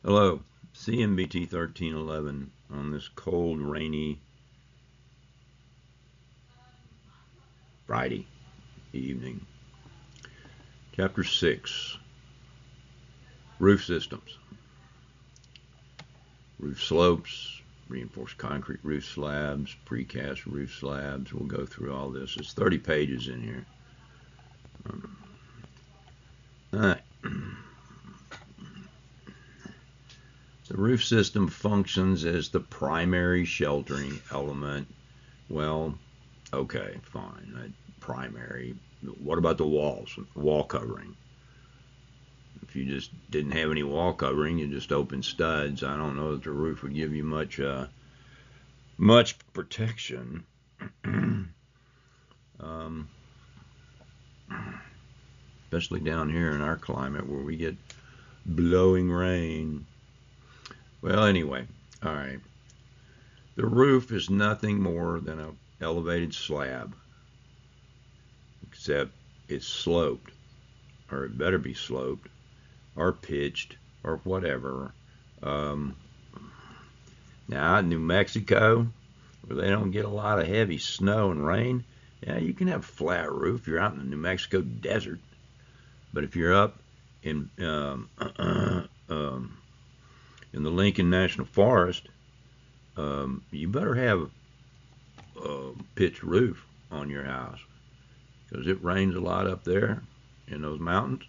Hello, CNBT 1311 on this cold, rainy Friday evening. Chapter 6, Roof Systems. Roof slopes, reinforced concrete roof slabs, precast roof slabs. We'll go through all this. There's 30 pages in here. All right. The roof system functions as the primary sheltering element. Well, okay, fine. Primary. What about the walls? Wall covering. If you just didn't have any wall covering, you just open studs, I don't know that the roof would give you much protection. Especially down here in our climate where we get blowing rain. Well, anyway, all right. The roof is nothing more than an elevated slab, except it's sloped, or it better be sloped, or pitched, or whatever. Now, in New Mexico, where they don't get a lot of heavy snow and rain, yeah, you can have a flat roof. You're out in the New Mexico desert. But if you're up in the Lincoln National Forest, you better have a pitched roof on your house, because it rains a lot up there in those mountains,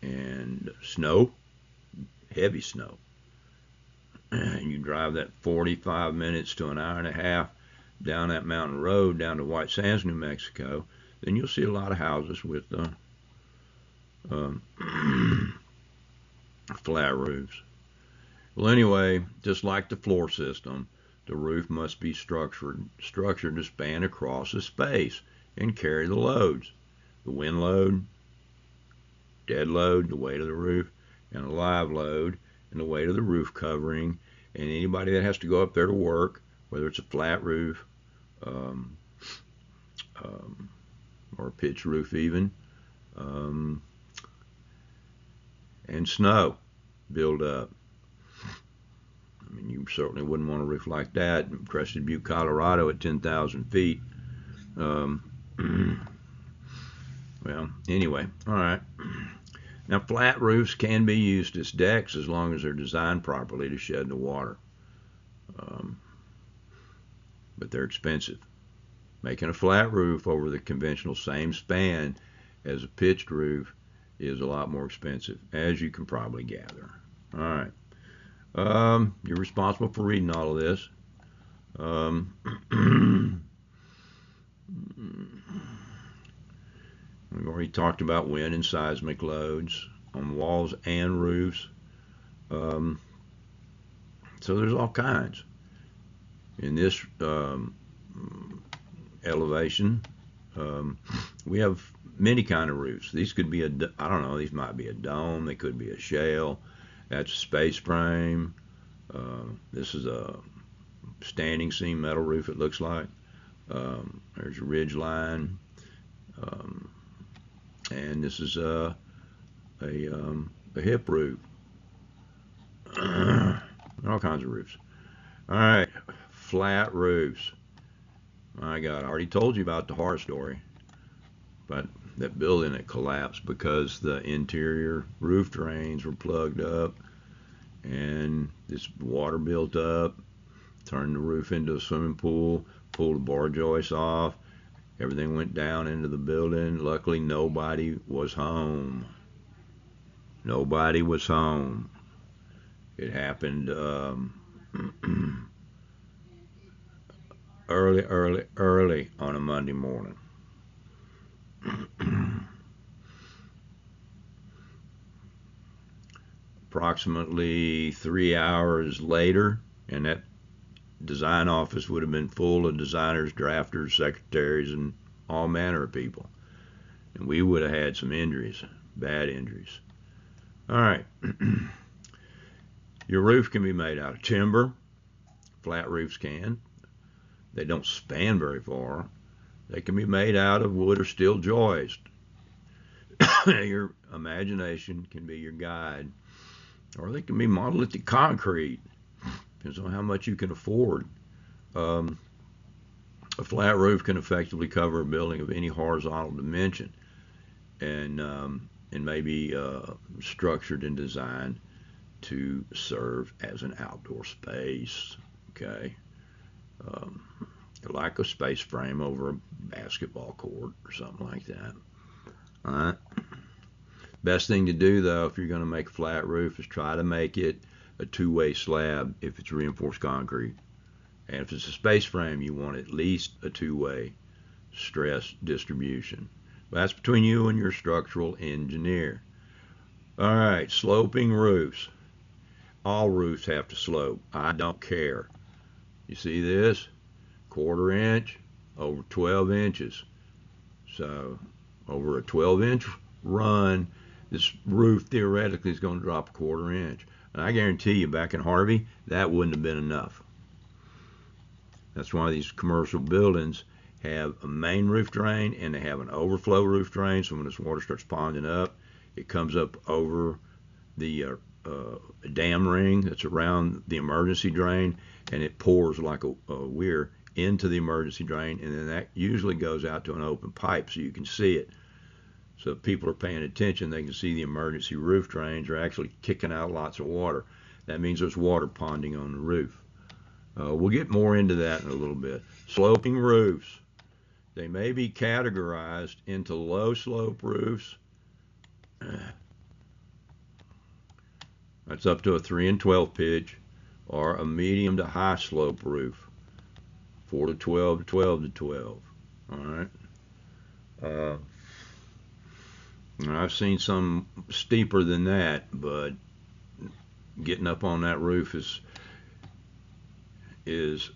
and snow, heavy snow. And you drive that 45 minutes to an hour and a half down that mountain road down to White Sands, New Mexico, then you'll see a lot of houses with flat roofs. Well, anyway, just like the floor system, the roof must be structured to span across a space and carry the loads: the wind load, dead load, the weight of the roof, and a live load, and the weight of the roof covering. And anybody that has to go up there to work, whether it's a flat roof or a pitched roof even, and snow build up. I mean, you certainly wouldn't want a roof like that in Crested Butte, Colorado at 10,000 feet. Well, anyway, all right. Now, flat roofs can be used as decks as long as they're designed properly to shed the water. But they're expensive. Making a flat roof over the conventional same span as a pitched roof is a lot more expensive, as you can probably gather. All right. You're responsible for reading all of this. We've already talked about wind and seismic loads on walls and roofs. So there's all kinds. In this elevation, we have many kind of roofs. These could be I don't know, these might be a dome, they could be a shell. That's a space frame. This is a standing seam metal roof, it looks like. There's a ridge line. And this is a hip roof. All kinds of roofs. All right, flat roofs. My God, I already told you about the horror story. But that building that collapsed because the interior roof drains were plugged up, and this water built up, turned the roof into a swimming pool, pulled the bar joists off, everything went down into the building. Luckily, nobody was home. Nobody was home. It happened early on a Monday morning. Approximately 3 hours later, and that design office would have been full of designers, drafters, secretaries, and all manner of people. And we would have had some injuries, bad injuries. All right. Your roof can be made out of timber. Flat roofs can. They don't span very far. They can be made out of wood or steel joist. Your imagination can be your guide. or they can be monolithic concrete. Depends on how much you can afford. Um, a flat roof can effectively cover a building of any horizontal dimension, and may be structured and designed to serve as an outdoor space. Okay, um, like a space frame over a basketball court or something like that. All right. Best thing to do though, if you're going to make a flat roof, is try to make it a two-way slab if it's reinforced concrete. And if it's a space frame, you want at least a two-way stress distribution. But that's between you and your structural engineer. All right, sloping roofs. All roofs have to slope. I don't care. You see this? Quarter inch over 12 inches. So over a 12-inch run, this roof theoretically is going to drop a quarter inch. And I guarantee you, back in Harvey, that wouldn't have been enough. That's why these commercial buildings have a main roof drain and they have an overflow roof drain. So when this water starts ponding up, it comes up over the dam ring that's around the emergency drain, and it pours like a weir into the emergency drain, and then that usually goes out to an open pipe so you can see it. So if people are paying attention, they can see the emergency roof drains are actually kicking out lots of water. That means there's water ponding on the roof. We'll get more into that in a little bit. Sloping roofs. They may be categorized into low slope roofs. That's up to a 3 and 12 pitch, or a medium to high slope roof, 4 to 12 to 12 to 12. All right. I've seen some steeper than that, but getting up on that roof is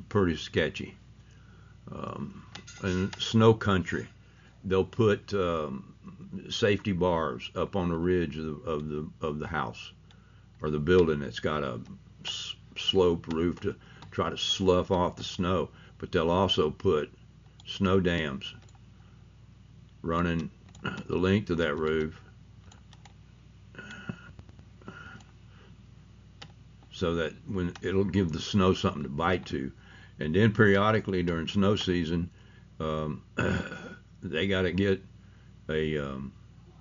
pretty sketchy. In snow country, they'll put safety bars up on the ridge of the house or the building that's got a sloped roof to try to slough off the snow. But they'll also put snow dams running the length of that roof so that when it'll give the snow something to bite to. And then periodically during snow season, they got to get a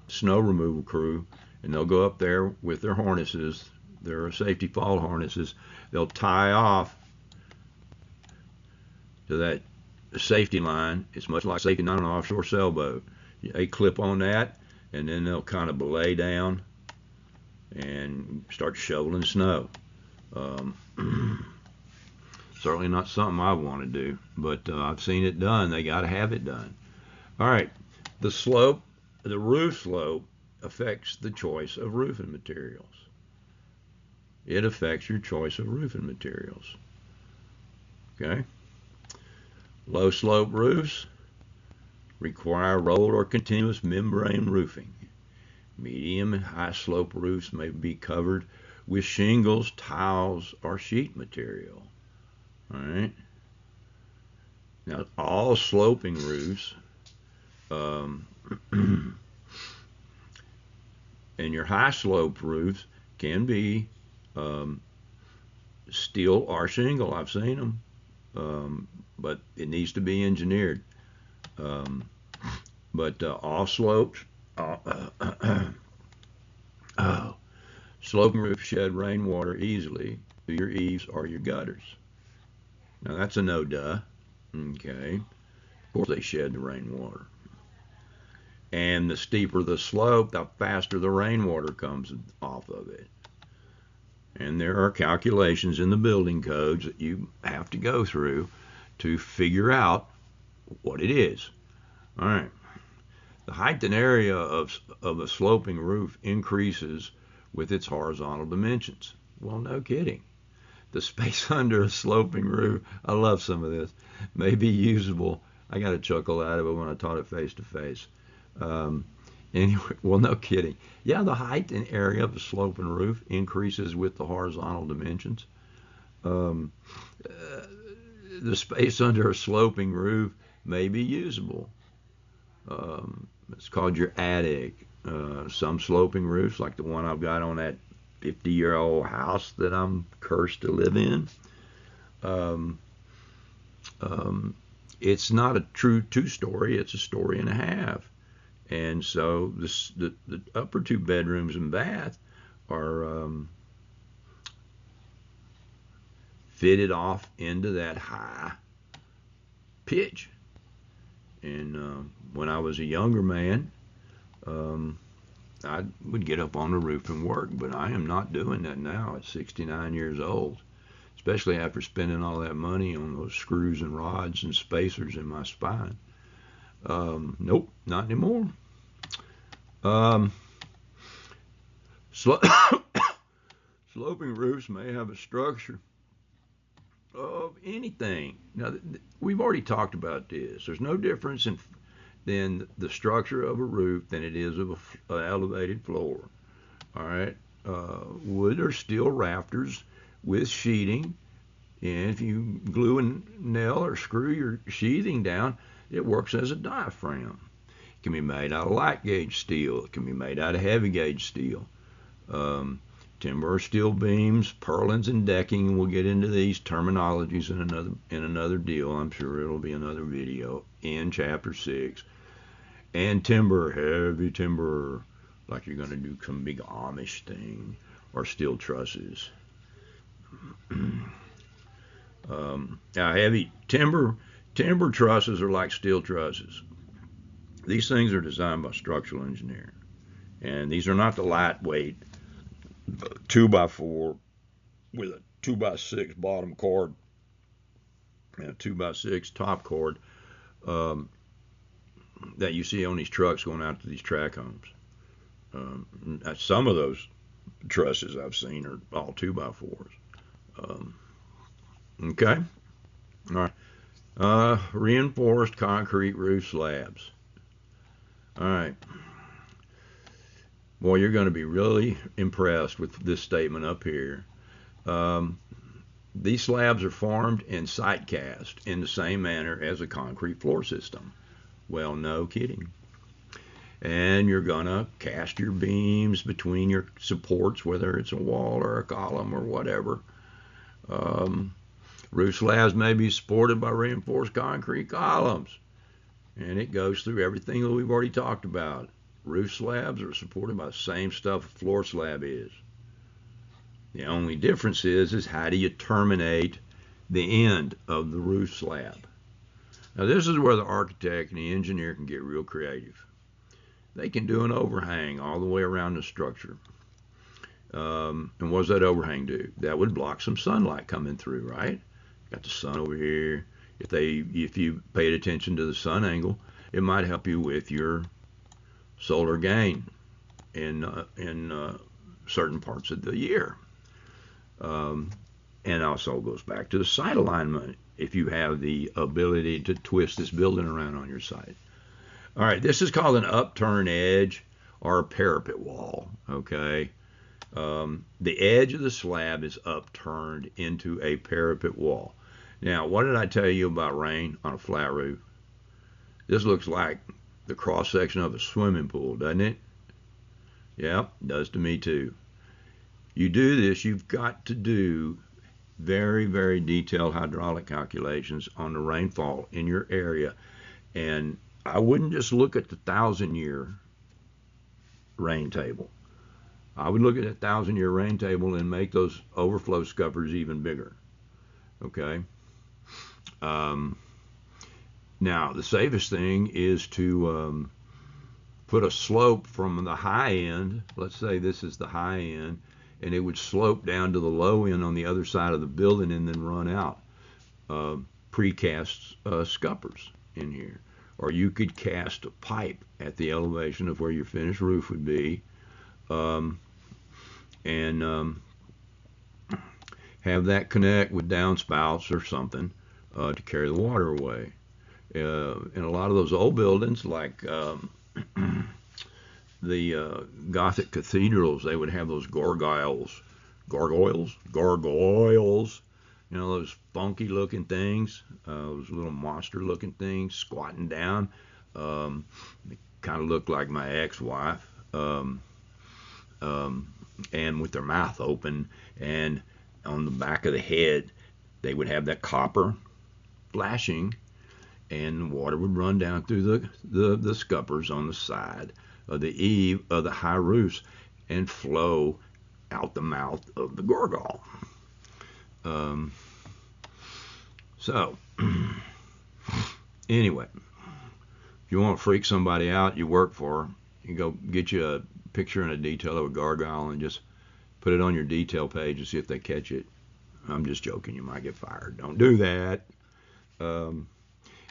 snow removal crew, and they'll go up there with their harnesses, their safety fall harnesses. They'll tie off to that safety line. It's much like safety line on an offshore sailboat. They clip on that, and then they'll kind of belay down and start shoveling snow. Certainly not something I want to do, but I've seen it done. They got to have it done. All right, the slope, the roof slope affects the choice of roofing materials. It affects your choice of roofing materials. Okay? Low slope roofs require rolled or continuous membrane roofing. Medium and high slope roofs may be covered with shingles, tiles, or sheet material. All right. Now, all sloping roofs and your high slope roofs can be steel or shingle. I've seen them, but it needs to be engineered. But all slopes, sloping roofs shed rainwater easily to your eaves or your gutters. Now that's a no-duh. Okay. Of course they shed the rainwater. And the steeper the slope, the faster the rainwater comes off of it. And there are calculations in the building codes that you have to go through to figure out what it is. All right. The height and area of a sloping roof increases with its horizontal dimensions. Well, no kidding. The space under a sloping roof, I love some of this, may be usable. I got a chuckle out of it when I taught it face to face. Anyway, well, no kidding. Yeah, the height and area of a sloping roof increases with the horizontal dimensions. The space under a sloping roof may be usable. It's called your attic some sloping roofs, like the one I've got on that 50-year-old house that I'm cursed to live in. Um, it's not a true two-story, it's a story and a half. And so the upper two bedrooms and bath are fitted off into that high pitch. And when I was a younger man, I would get up on the roof and work, but I am not doing that now at 69 years old, especially after spending all that money on those screws and rods and spacers in my spine. Nope, not anymore. Slo Sloping roofs may have a structure of anything. Now, we've already talked about this. There's no difference than the structure of a roof than it is of an elevated floor. All right, wood or steel rafters with sheathing, and if you glue a nail or screw your sheathing down, it works as a diaphragm. It can be made out of light gauge steel. It can be made out of heavy gauge steel. Timber or steel beams, purlins, and decking. And we'll get into these terminologies in another deal. I'm sure it'll be another video in chapter 6. And timber, heavy timber, like you're going to do some big Amish thing, or steel trusses. Heavy timber trusses are like steel trusses. These things are designed by structural engineering, and these are not the lightweight 2x4 with a 2x6 bottom cord and a 2x6 top cord that you see on these trucks going out to these track homes. Some of those trusses I've seen are all 2x4s. Okay, all right. Reinforced concrete roof slabs. All right. Boy, you're going to be really impressed with this statement up here. These slabs are formed and site cast in the same manner as a concrete floor system. Well, no kidding. And you're going to cast your beams between your supports, whether it's a wall or a column or whatever. Roof slabs may be supported by reinforced concrete columns. And it goes through everything that we've already talked about. Roof slabs are supported by the same stuff a floor slab is. The only difference is how do you terminate the end of the roof slab. Now this is where the architect and the engineer can get real creative. They can do an overhang all the way around the structure. And what does that overhang do? That would block some sunlight coming through, right? Got the sun over here. If you paid attention to the sun angle, it might help you with your solar gain in certain parts of the year. And also goes back to the site alignment if you have the ability to twist this building around on your site. All right, this is called an upturned edge or a parapet wall, okay? The edge of the slab is upturned into a parapet wall. Now, what did I tell you about rain on a flat roof? This looks like the cross-section of a swimming pool, doesn't it? Yep, does to me too. You do this, you've got to do very, very detailed hydraulic calculations on the rainfall in your area. And I wouldn't just look at the 1,000-year rain table. I would look at a 1,000-year rain table and make those overflow scuppers even bigger. Okay? Now, the safest thing is to put a slope from the high end. Let's say this is the high end, and it would slope down to the low end on the other side of the building and then run out precast scuppers in here. Or you could cast a pipe at the elevation of where your finished roof would be, and have that connect with downspouts or something to carry the water away. In a lot of those old buildings, like the Gothic cathedrals, they would have those gargoyles, you know, those funky looking things, those little monster looking things squatting down. They kind of look like my ex-wife. um, and with their mouth open, and on the back of the head they would have that copper flashing, and water would run down through the scuppers on the side of the eave of the high roofs and flow out the mouth of the gorgal. Um, so anyway, if you want to freak somebody out you work for, you go get you a picture and a detail of a gargoyle and just put it on your detail page and see if they catch it. I'm just joking, you might get fired. Don't do that.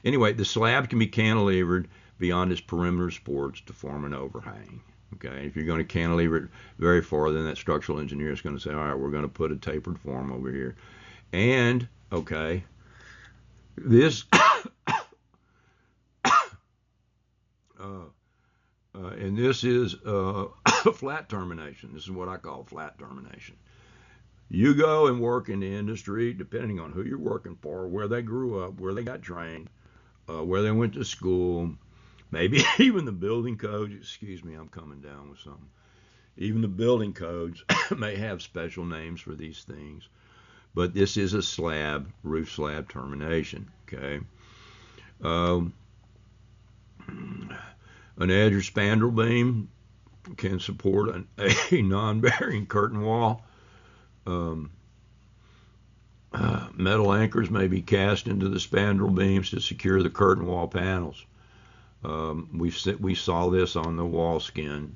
Anyway, the slab can be cantilevered beyond its perimeter supports to form an overhang. Okay, if you're going to cantilever it very far, then that structural engineer is going to say, all right, we're going to put a tapered form over here. And, okay, this, and this is flat termination. This is what I call flat termination. You go and work in the industry, depending on who you're working for, where they grew up, where they got trained, where they went to school, maybe even the building codes. Excuse me, I'm coming down with something. Even the building codes may have special names for these things. But this is a slab, roof slab termination, okay? An edge or spandrel beam can support a non-bearing curtain wall. Metal anchors may be cast into the spandrel beams to secure the curtain wall panels. We saw this on the wall skin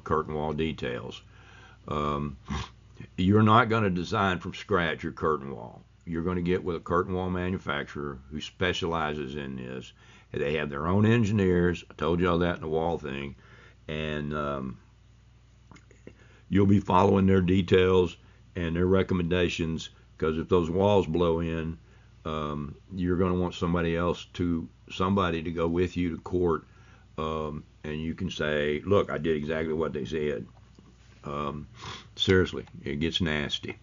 curtain wall details. You're not going to design from scratch your curtain wall. You're going to get with a curtain wall manufacturer who specializes in this. They have their own engineers. I told you all that in the wall thing. And you'll be following their details and their recommendations, because if those walls blow in, you're going to want somebody to go with you to court, and you can say, look, I did exactly what they said. Seriously, it gets nasty.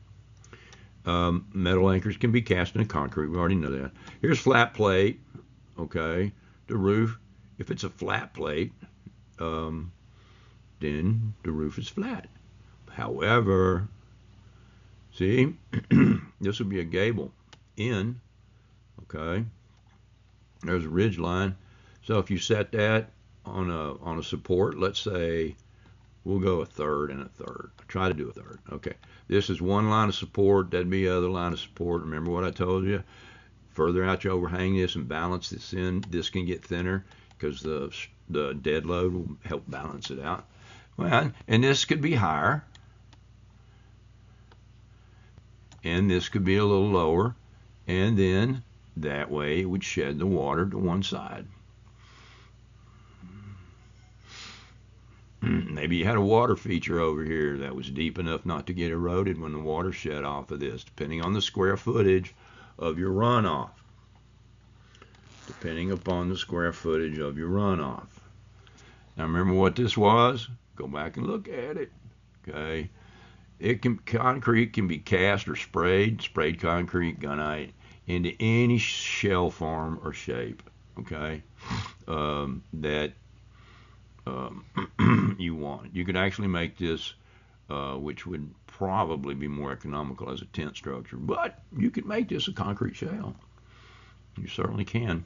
Metal anchors can be cast into concrete. We already know that. Here's flat plate. Okay, the roof. If it's a flat plate, then the roof is flat. However, see, this would be a gable in. Okay, there's a ridge line. So if you set that on a support, let's say we'll go a third and a third. Try to do a third. Okay, this is one line of support. That'd be the other line of support. Remember what I told you? Further out you overhang this and balance this in, this can get thinner because the dead load will help balance it out. Well, and this could be higher, and this could be a little lower, and then that way it would shed the water to one side. Maybe you had a water feature over here that was deep enough not to get eroded when the water shed off of this, depending on the square footage of your runoff. Depending upon the square footage of your runoff. Now remember what this was? Go back and look at it. Okay. Concrete can be cast or sprayed concrete, gunite, into any shell form or shape. Okay. That you want. You could actually make this, which would probably be more economical as a tent structure, but you could make this a concrete shell. You certainly can.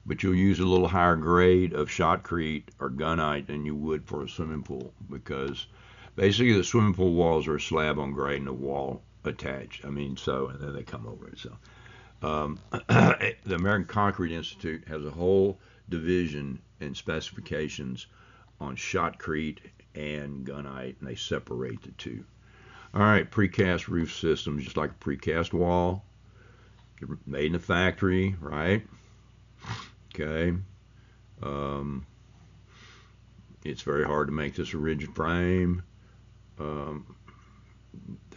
But you'll use a little higher grade of shotcrete or gunite than you would for a swimming pool, because basically the swimming pool walls are a slab on grade and a wall attached. And then they come over it. So the American Concrete Institute has a whole division and specifications on shotcrete and gunite, and they separate the two. All right, precast roof systems, just like a precast wall. You're made in a factory, right? Okay. It's very hard to make this a rigid frame.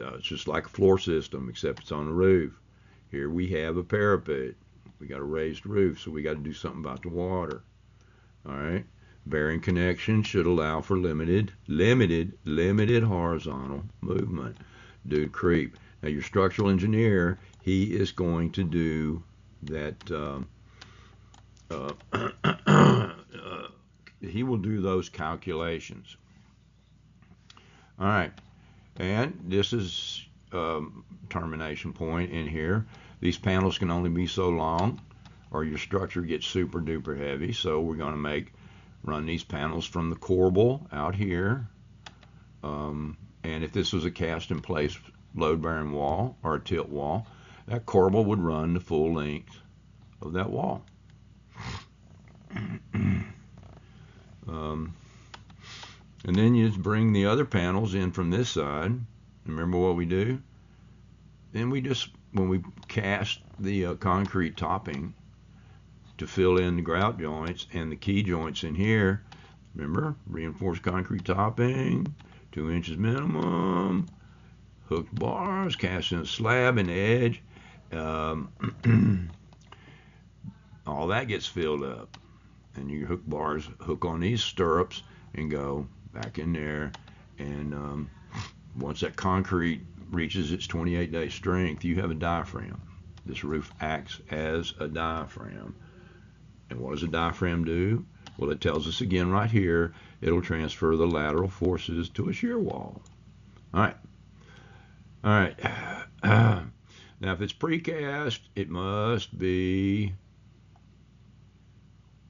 It's just like a floor system, except it's on a roof. Here we have a parapet. We got a raised roof, so we got to do something about the water. All right. Bearing connection should allow for limited horizontal movement due to creep. Now your structural engineer, he is going to do that he will do those calculations. All right, and this is termination point in here. These panels can only be so long, or your structure gets super duper heavy. So we're going to run these panels from the corbel out here. And if this was a cast in place load bearing wall or a tilt wall, that corbel would run the full length of that wall. And then you just bring the other panels in from this side. Remember what we do? Then when we cast the concrete topping to fill in the grout joints and the key joints in here, remember, reinforced concrete topping, 2 inches minimum, hooked bars, casting a slab in the edge. All that gets filled up. And your hook bars hook on these stirrups and go back in there. And once that concrete reaches its 28-day strength, you have a diaphragm. This roof acts as a diaphragm. And what does a diaphragm do? Well, it tells us again right here, it'll transfer the lateral forces to a shear wall. All right. All right. Now, if it's precast, it must be,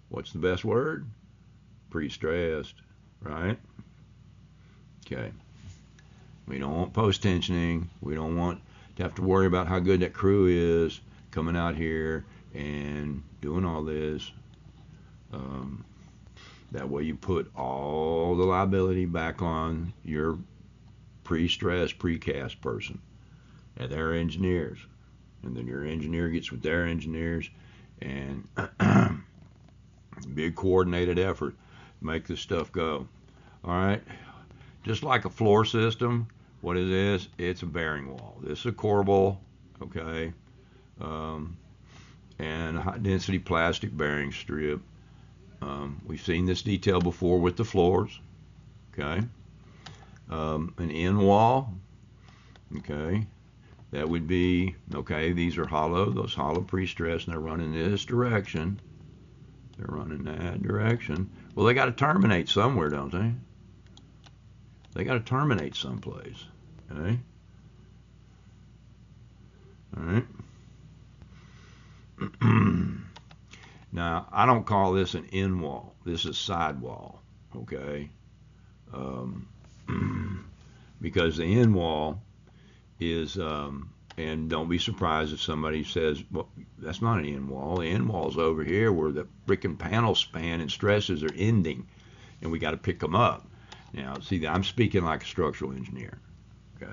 what's the best word? Pre-stressed, right? Okay. We don't want post-tensioning. We don't want to have to worry about how good that crew is coming out here and doing all this. That way you put all the liability back on your pre-stressed, precast person and their engineers. And then your engineer gets with their engineers and big coordinated effort to make this stuff go. All right. Just like a floor system, what it is, it's a bearing wall. This is a corbel, okay, and a high density plastic bearing strip. We've seen this detail before with the floors, okay. An end wall, okay, that would be, okay, these are hollow, those hollow pre-stressed, and they're running this direction. They're running that direction. Well, they got to terminate somewhere, don't they? They got to terminate someplace, okay? All right. Now, I don't call this an end wall. This is side wall, okay? Because the end wall is, and don't be surprised if somebody says, well, that's not an end wall. The end wall's over here where the frickin' panel span and stresses are ending, and we got to pick them up. Now, see, I'm speaking like a structural engineer, okay?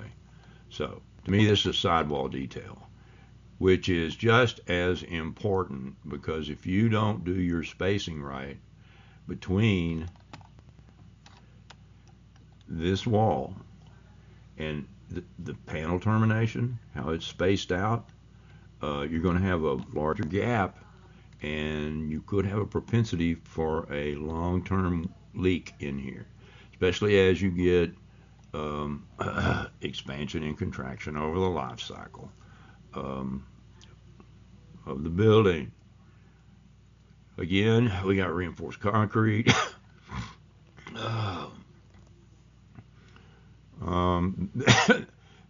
So, to me, this is a sidewall detail, which is just as important, because if you don't do your spacing right between this wall and the panel termination, how it's spaced out, you're going to have a larger gap, and you could have a propensity for a long-term leak in here, especially as you get expansion and contraction over the life cycle of the building. Again, we got reinforced concrete.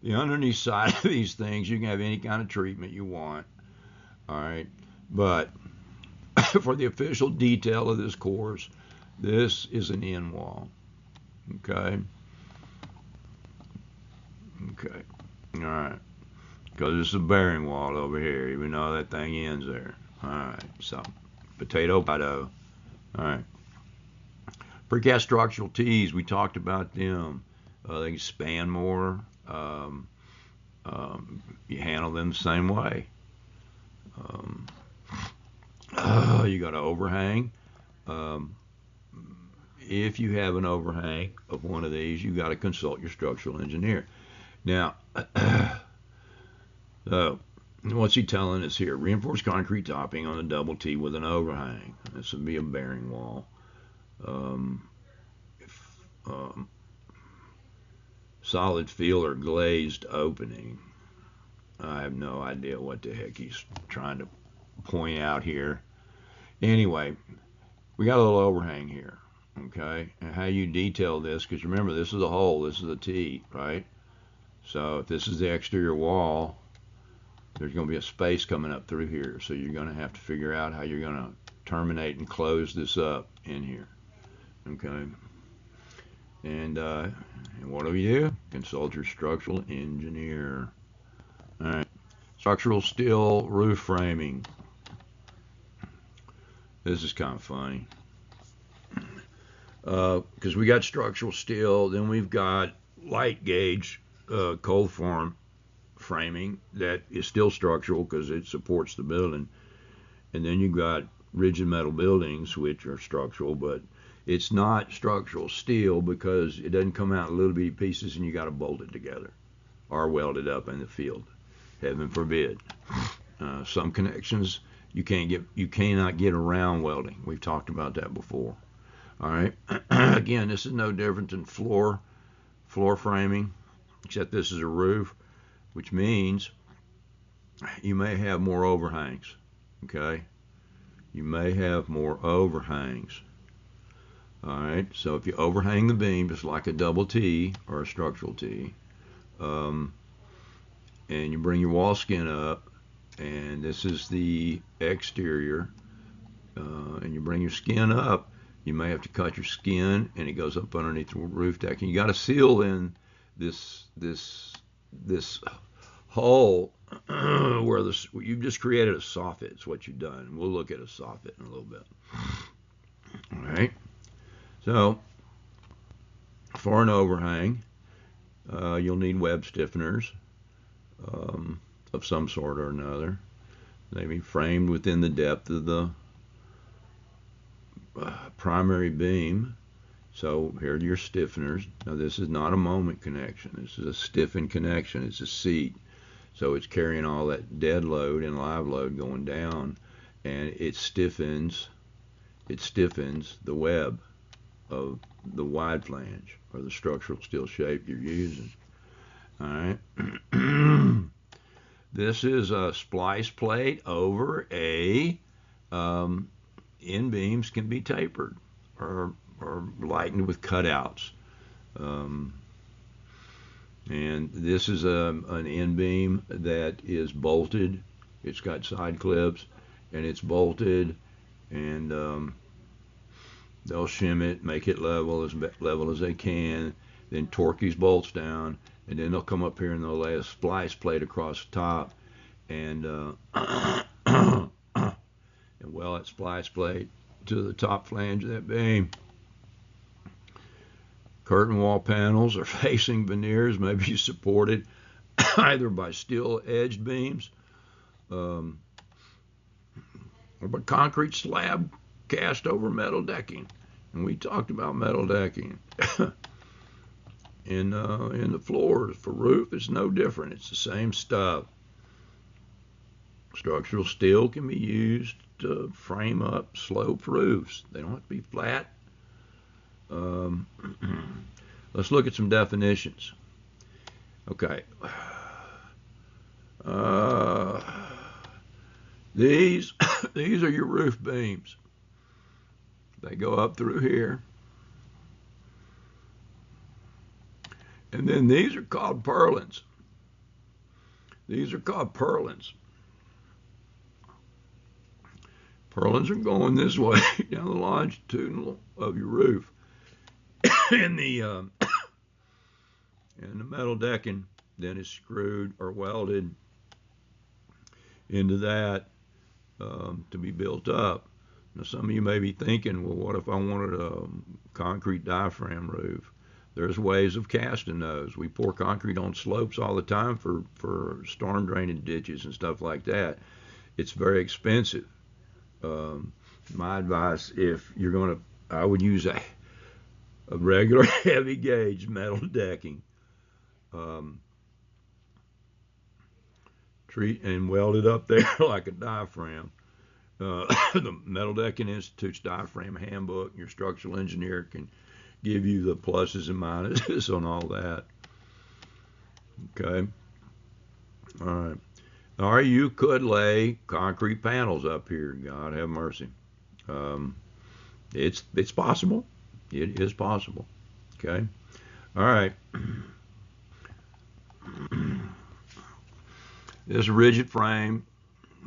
The underneath side of these things, you can have any kind of treatment you want. All right, but for the official detail of this course, this is an end wall. Okay. Okay. All right. Because it's a bearing wall over here, even though that thing ends there. All right. So, potato. All right. Precast structural tees, we talked about them. They can span more. You handle them the same way. You got an overhang. If you have an overhang of one of these, you got to consult your structural engineer. Now, what's he telling us here? Reinforced concrete topping on a double T with an overhang. This would be a bearing wall. Solid fill or glazed opening. I have no idea what the heck he's trying to point out here. Anyway, we got a little overhang here, okay? And how you detail this, because remember, this is a hole, this is a T, right? So if this is the exterior wall, there's going to be a space coming up through here. So you're going to have to figure out how you're going to terminate and close this up in here, okay? And what do you do? Consult your structural engineer. All right. Structural steel roof framing. This is kind of funny. Because we got structural steel, then we've got light gauge cold form framing that is still structural because it supports the building. And then you've got rigid metal buildings, which are structural, but it's not structural steel because it doesn't come out in little bitty pieces and you got to bolt it together or weld it up in the field. Heaven forbid. Some connections you cannot get around welding. We've talked about that before. All right. Again, this is no different than floor framing, except this is a roof, which means you may have more overhangs. Okay. You may have more overhangs. All right. So if you overhang the beam, just like a double T or a structural T, and you bring your wall skin up, and this is the exterior, and you bring your skin up, you may have to cut your skin, and it goes up underneath the roof deck, and you got to seal in this hole where you've just created a soffit. It's what you've done. We'll look at a soffit in a little bit. All right. So for an overhang, you'll need web stiffeners of some sort or another. They be framed within the depth of the primary beam. So here are your stiffeners. Now this is not a moment connection. This is a stiffened connection. It's a seat. So it's carrying all that dead load and live load going down, and it stiffens the web of the wide flange or the structural steel shape you're using. All right. This is a splice plate over a end beams can be tapered or lightened with cutouts. And this is an end beam that is bolted. It's got side clips, and it's bolted, and they'll shim it, make it level as they can, then torque these bolts down, and then they'll come up here and they'll lay a splice plate across the top, and and weld that splice plate to the top flange of that beam. Curtain wall panels are facing veneers, may be supported either by steel edged beams or by concrete slab cast over metal decking. And we talked about metal decking. In the floors for roof, it's no different. It's the same stuff. Structural steel can be used to frame up sloped roofs. They don't have to be flat. Let's look at some definitions. Okay. These are your roof beams. They go up through here. And then these are called purlins. These are called purlins. Purlins are going this way down the longitudinal of your roof. And the metal decking then is screwed or welded into that to be built up. Now some of you may be thinking, well, what if I wanted a concrete diaphragm roof? There's ways of casting those. We pour concrete on slopes all the time for storm drainage ditches and stuff like that. It's very expensive. My advice, if you're going to, I would use a regular heavy gauge metal decking. Treat and weld it up there like a diaphragm. The Metal Decking Institute's diaphragm handbook, your structural engineer can give you the pluses and minuses on all that. Okay. All right. Or you could lay concrete panels up here. God have mercy. Um, it's possible. It is possible. Okay. All right. This rigid frame.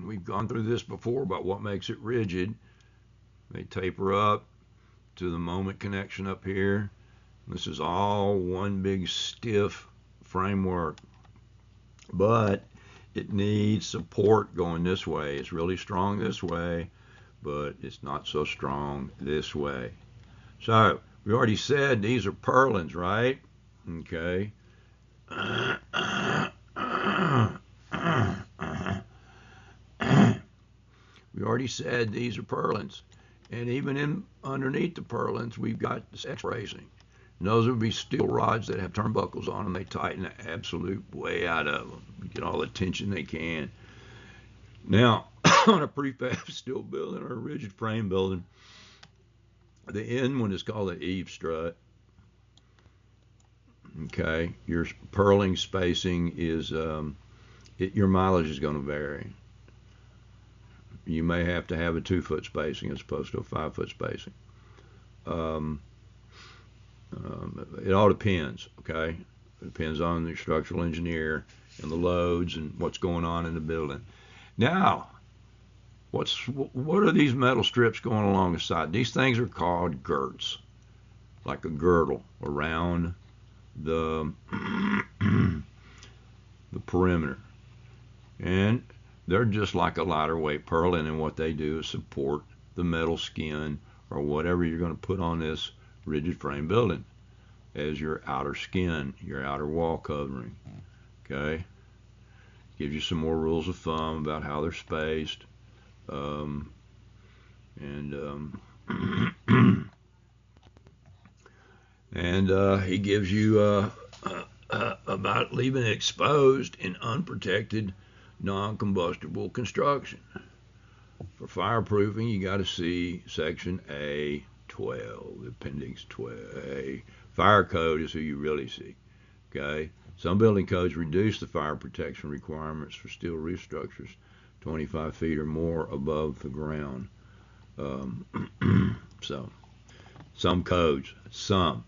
We've gone through this before about what makes it rigid. They taper up to the moment connection up here. This is all one big stiff framework, but it needs support going this way. It's really strong this way, but it's not so strong this way. So we already said these are purlins, right? Okay. We already said these are purlins. And even in underneath the purlins, we've got this X bracing. And those would be steel rods that have turnbuckles on them. They tighten the absolute way out of them. Get all the tension they can. Now, on a prefab steel building or a rigid frame building, the end one is called the eave strut. Okay, your purling spacing is your mileage is going to vary. You may have to have a 2-foot spacing as opposed to a 5-foot spacing. It all depends. Okay, it depends on the structural engineer and the loads and what's going on in the building. Now, what are these metal strips going along the side? These things are called girts, like a girdle around the the perimeter, and they're just like a lighter weight purlin, and what they do is support the metal skin or whatever you're going to put on this rigid frame building as your outer skin, your outer wall covering. Okay, gives you some more rules of thumb about how they're spaced, and he gives you about leaving it exposed in unprotected, non-combustible construction. For fireproofing, you got to see Section A12, Appendix 12A. Fire code is who you really see. Okay, some building codes reduce the fire protection requirements for steel roof structures 25 feet or more above the ground. So some codes,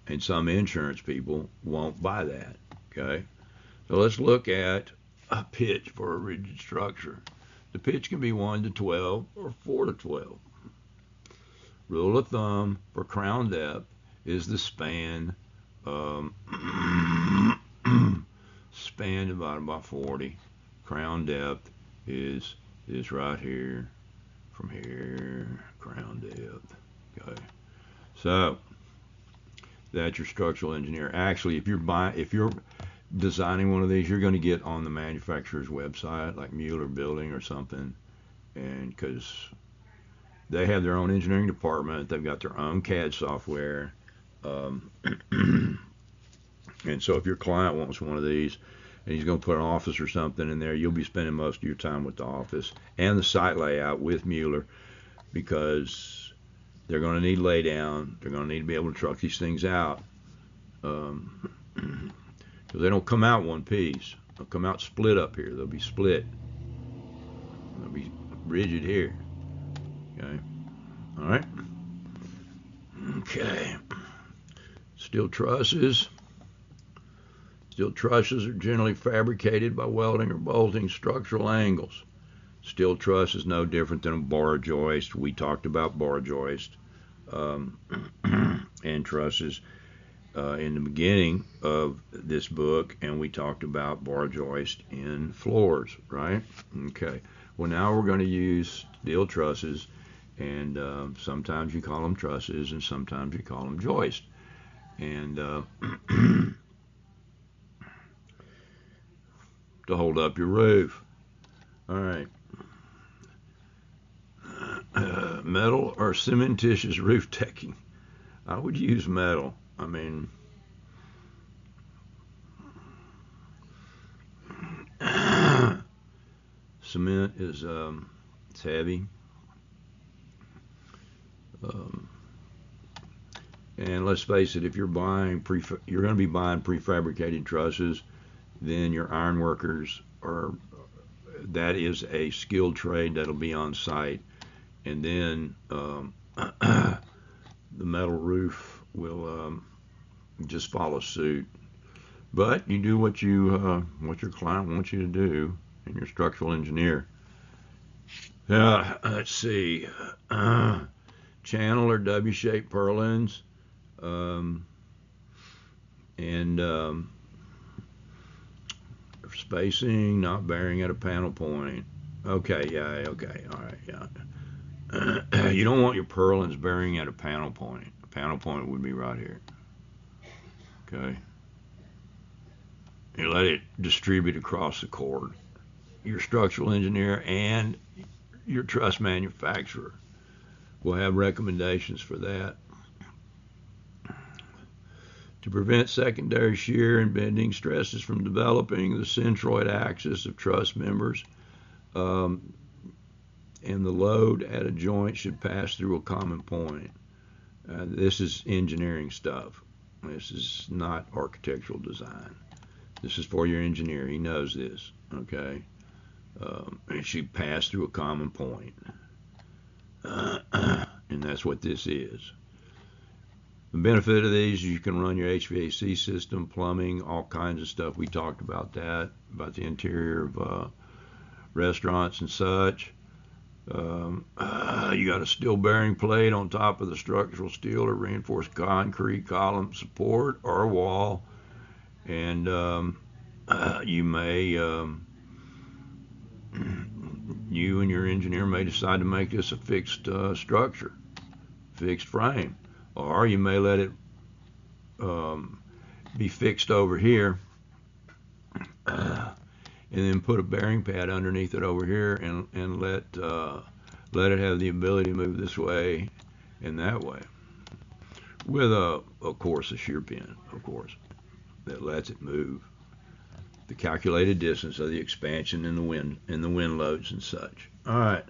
and some insurance people won't buy that. Okay, so let's look at a pitch for a rigid structure. The pitch can be 1 to 12 or 4 to 12. Rule of thumb for crown depth is the span span divided by 40. Crown depth is right here, from here, crown depth. Okay, so that's your structural engineer. Actually, if you're designing one of these, you're going to get on the manufacturer's website, like Mueller Building or something, and because they have their own engineering department, they've got their own CAD software, and so if your client wants one of these and he's going to put an office or something in there, you'll be spending most of your time with the office and the site layout with Mueller, because they're going to need lay down, they're going to need to be able to truck these things out, because they don't come out one piece. They'll come out split up here. They'll be split. They'll be rigid here. Okay. All right. Okay. Steel trusses. Steel trusses are generally fabricated by welding or bolting structural angles. Steel truss is no different than a bar joist. We talked about bar joist and trusses in the beginning of this book, and we talked about bar joist in floors, right? Okay. Well, now we're going to use steel trusses, and sometimes you call them trusses, and sometimes you call them joist. And to hold up your roof. All right. Metal or cementitious roof decking. I would use metal. I mean, cement is it's heavy, and let's face it, if you're going to be buying prefabricated trusses, then your iron workers that is a skilled trade that'll be on site, and then the metal roof will just follow suit. But you do what your client wants you to do, and your structural engineer. Let's see. Channel or W-shaped purlins, and spacing not bearing at a panel point. Okay, yeah, okay, all right, yeah. You don't want your purlins bearing at a panel point. A panel point would be right here. Okay. You let it distribute across the cord. Your structural engineer and your truss manufacturer will have recommendations for that. To prevent secondary shear and bending stresses from developing, the centroid axis of truss members and the load at a joint should pass through a common point. This is engineering stuff. This is not architectural design. This is for your engineer. He knows this, okay? It should pass through a common point. And that's what this is. The benefit of these is you can run your HVAC system, plumbing, all kinds of stuff. We talked about that, about the interior of restaurants and such. You got a steel bearing plate on top of the structural steel or reinforced concrete column support or wall, and you may you and your engineer may decide to make this a fixed structure, fixed frame, or you may let it be fixed over here and then put a bearing pad underneath it over here and let it have the ability to move this way and that way with of course a shear pin, of course, that lets it move the calculated distance of the expansion in the wind loads and such. All right.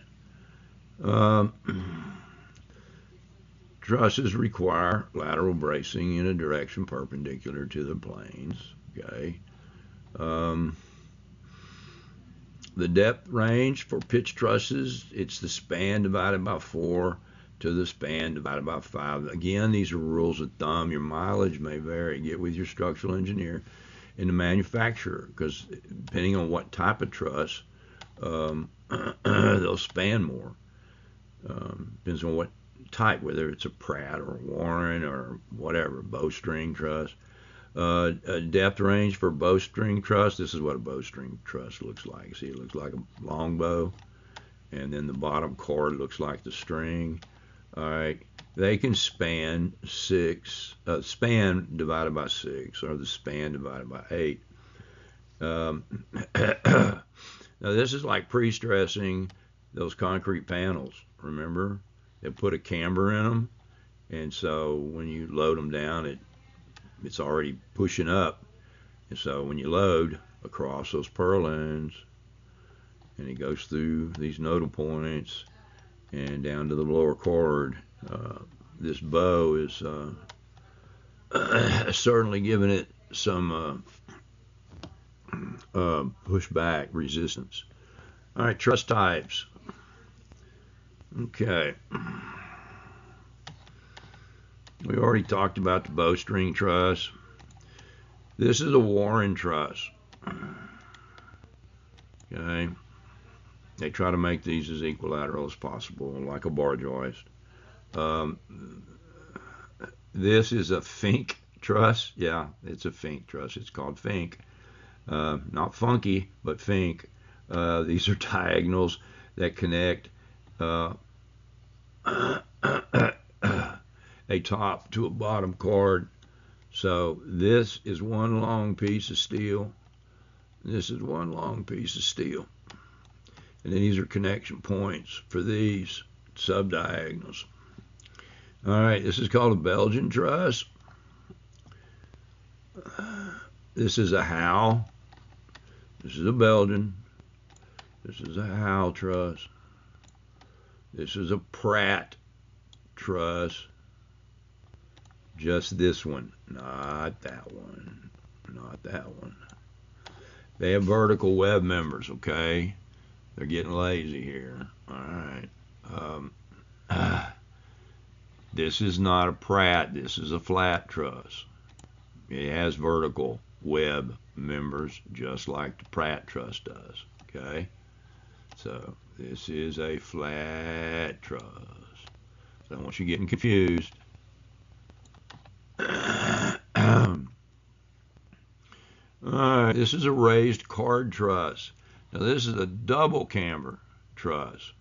Trusses require lateral bracing in a direction perpendicular to the planes. Okay. The depth range for pitch trusses, it's the span divided by 4 to the span divided by 5. Again, these are rules of thumb. Your mileage may vary. Get with your structural engineer and the manufacturer, because depending on what type of truss, they'll span more. Depends on what type, whether it's a Pratt or a Warren or whatever, bowstring truss. A depth range for bowstring truss. This is what a bowstring truss looks like. See, it looks like a long bow, and then the bottom cord looks like the string. All right, they can span span divided by 6, or the span divided by 8. Now this is like pre-stressing those concrete panels. Remember, they put a camber in them, and so when you load them down, it's already pushing up, and so when you load across those purlins, and it goes through these nodal points and down to the lower cord, this bow is certainly giving it some pushback resistance. All right, truss types. Okay. We already talked about the bowstring truss. This is a Warren truss. Okay. They try to make these as equilateral as possible, like a bar joist. This is a Fink truss. Yeah, it's a Fink truss. It's called Fink. Not funky, but Fink. These are diagonals that connect a top to a bottom cord. So this is one long piece of steel. This is one long piece of steel. And then these are connection points for these subdiagonals. All right, this is called a Belgian truss. This is a Howe. This is a Belgian. This is a Howe truss. This is a Pratt truss. Just this one, not that one, not that one. They have vertical web members, okay? They're getting lazy here. All right. this is not a Pratt. This is a flat truss. It has vertical web members just like the Pratt truss does. Okay, so this is a flat truss. So I don't want you getting confused. Alright, this is a raised card truss. Now this is a double camber truss.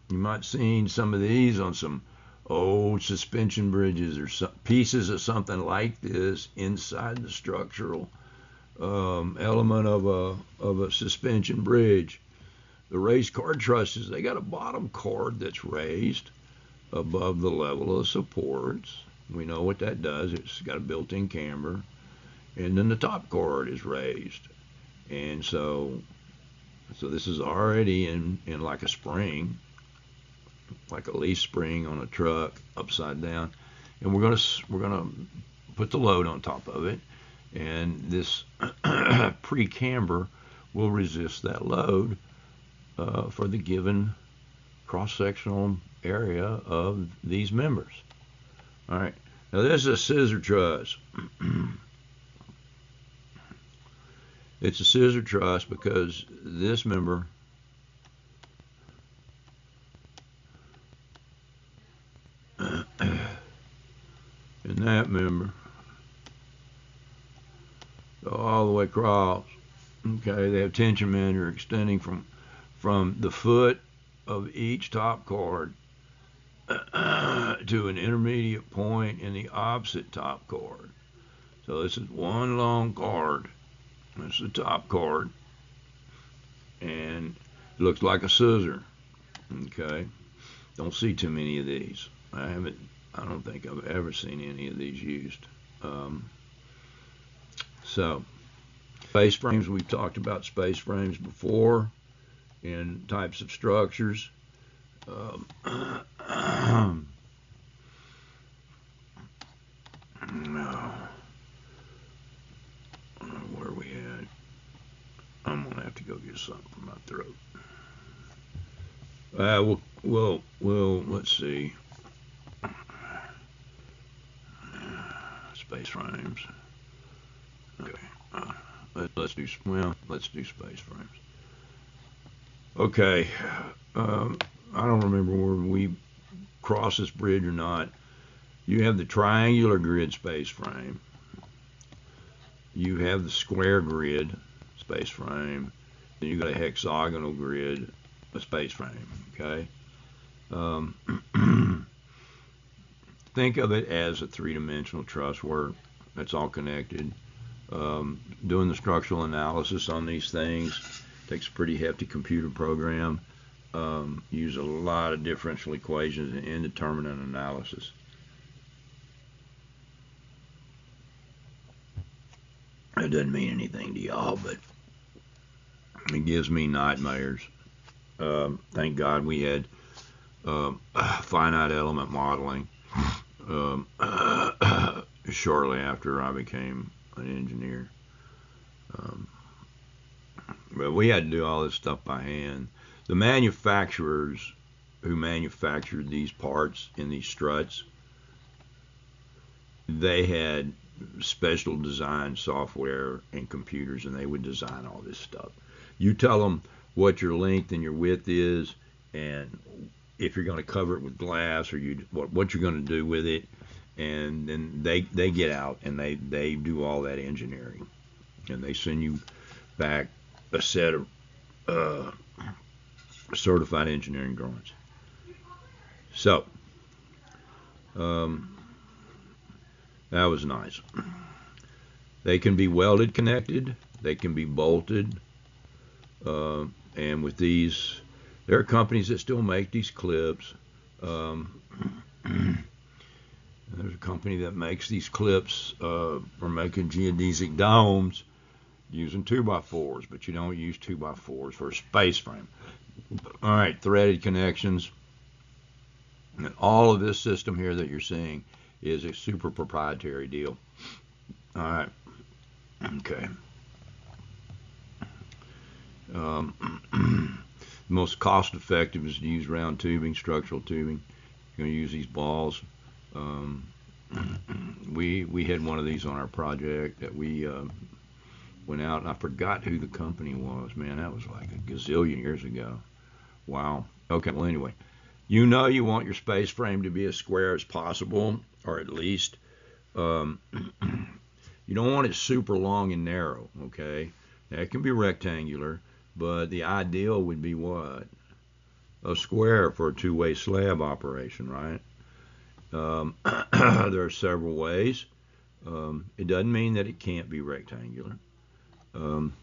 You might have seen some of these on some old suspension bridges or pieces of something like this inside the structural element of a suspension bridge. The raised card trusses, they got a bottom cord that's raised above the level of supports. We know what that does. It's got a built-in camber. And then the top cord is raised. And so this is already in like a spring, like a leaf spring on a truck upside down. And we're gonna put the load on top of it. And this pre-camber will resist that load for the given cross-sectional area of these members. All right, now this is a scissor truss. It's a scissor truss because this member and that member go all the way across. Okay, they have tension member extending from the foot of each top cord to an intermediate point in the opposite top cord. So this is one long cord. That's the top cord, and it looks like a scissor. Okay, don't see too many of these. I don't think I've ever seen any of these used. So space frames, we've talked about space frames before in types of structures. Where are we at? I'm gonna have to go get something from my throat. We'll let's see. Space frames. Okay. Let's do space frames. Okay. I don't remember where we crossed this bridge or not. You have the triangular grid space frame. You have the square grid space frame. Then you got a hexagonal grid space frame. Okay. Think of it as a three-dimensional truss work. That's all connected. Doing the structural analysis on these things takes a pretty hefty computer program. Use a lot of differential equations and indeterminate analysis. That doesn't mean anything to y'all, but it gives me nightmares. Thank God we had finite element modeling shortly after I became an engineer. But we had to do all this stuff by hand. The manufacturers who manufactured these parts in these struts, they had special design software and computers, and they would design all this stuff. You tell them what your length and your width is, and if you're going to cover it with glass, or what you're going to do with it, and then they get out and they do all that engineering, and they send you back a set of certified engineering drawings. So that was nice. They can be welded connected, they can be bolted, and with these, there are companies that still make these clips. There's a company that makes these clips for making geodesic domes using 2x4s, but you don't use 2x4s for a space frame. All right, threaded connections. And all of this system here that you're seeing is a super proprietary deal. All right, okay. Most cost effective is to use round tubing, structural tubing. You're going to use these balls. Um, we had one of these on our project that we went out, and I forgot who the company was. Man, that was like a gazillion years ago. Wow. Okay, well, anyway, you know you want your space frame to be as square as possible, or at least um, you don't want it super long and narrow, okay? That can be rectangular, but the ideal would be what? A square for a two-way slab operation, right? There are several ways. It doesn't mean that it can't be rectangular. Um,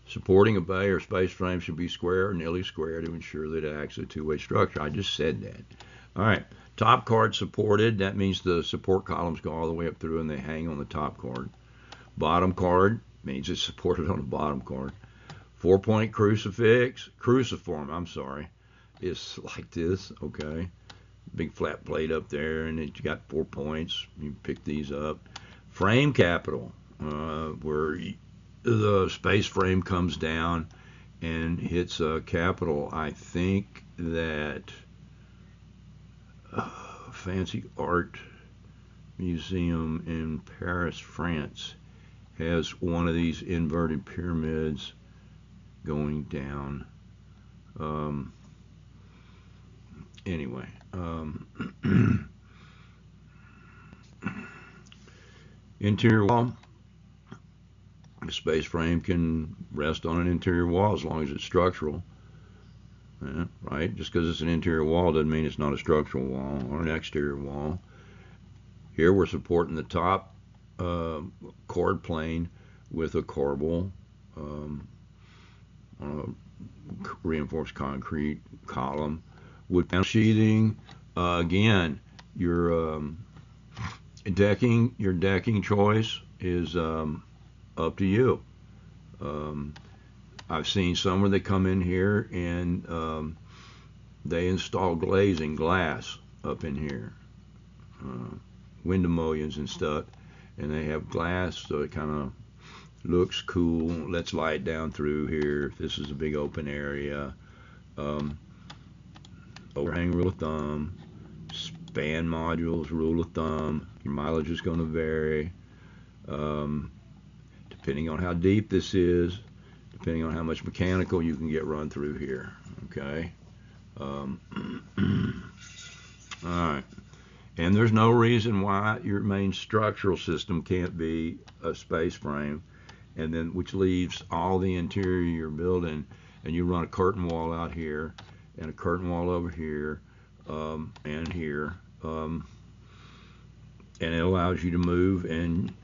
Supporting a bay or space frame should be square or nearly square to ensure that it acts as a two-way structure. I just said that. All right, top card supported. That means the support columns go all the way up through and they hang on the top card. Bottom card means it's supported on the bottom card. 4-point cruciform, I'm sorry, is like this, okay? Big flat plate up there, and it's got 4 points. You pick these up. Frame capital, where the space frame comes down and hits a capital. I think that Fancy Art Museum in Paris, France, has one of these inverted pyramids going down. Anyway, interior wall. The space frame can rest on an interior wall as long as it's structural. Yeah, right? Just because it's an interior wall doesn't mean it's not a structural wall or an exterior wall. Here we're supporting the top chord plane with a corbel on a reinforced concrete column. Wood panel sheathing. Again, your decking choice is up to you. I've seen some where they come in here and they install glazing glass up in here, window mullions and stuff, and they have glass so it kind of looks cool, lets light down through here if this is a big open area. Overhang rule of thumb, span modules rule of thumb. Your mileage is going to vary depending on how deep this is, depending on how much mechanical you can get run through here. Okay. All right. And there's no reason why your main structural system can't be a space frame, and then which leaves all the interior of your building, and you run a curtain wall out here and a curtain wall over here and here, and it allows you to move and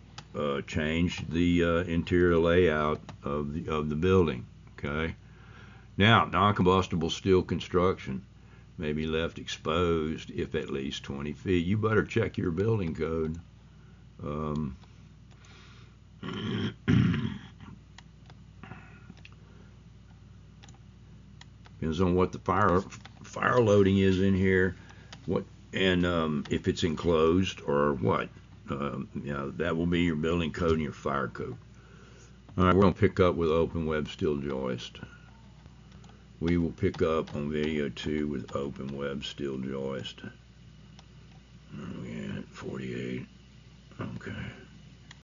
change the interior layout of the building. Okay. Now, non-combustible steel construction may be left exposed if at least 20 feet. You better check your building code. Depends on what the fire loading is in here, and if it's enclosed or what. That will be your building code and your fire code. All right, we're going to pick up with open web steel joist. We will pick up on video 2 with open web steel joist. Oh, yeah, 48. Okay.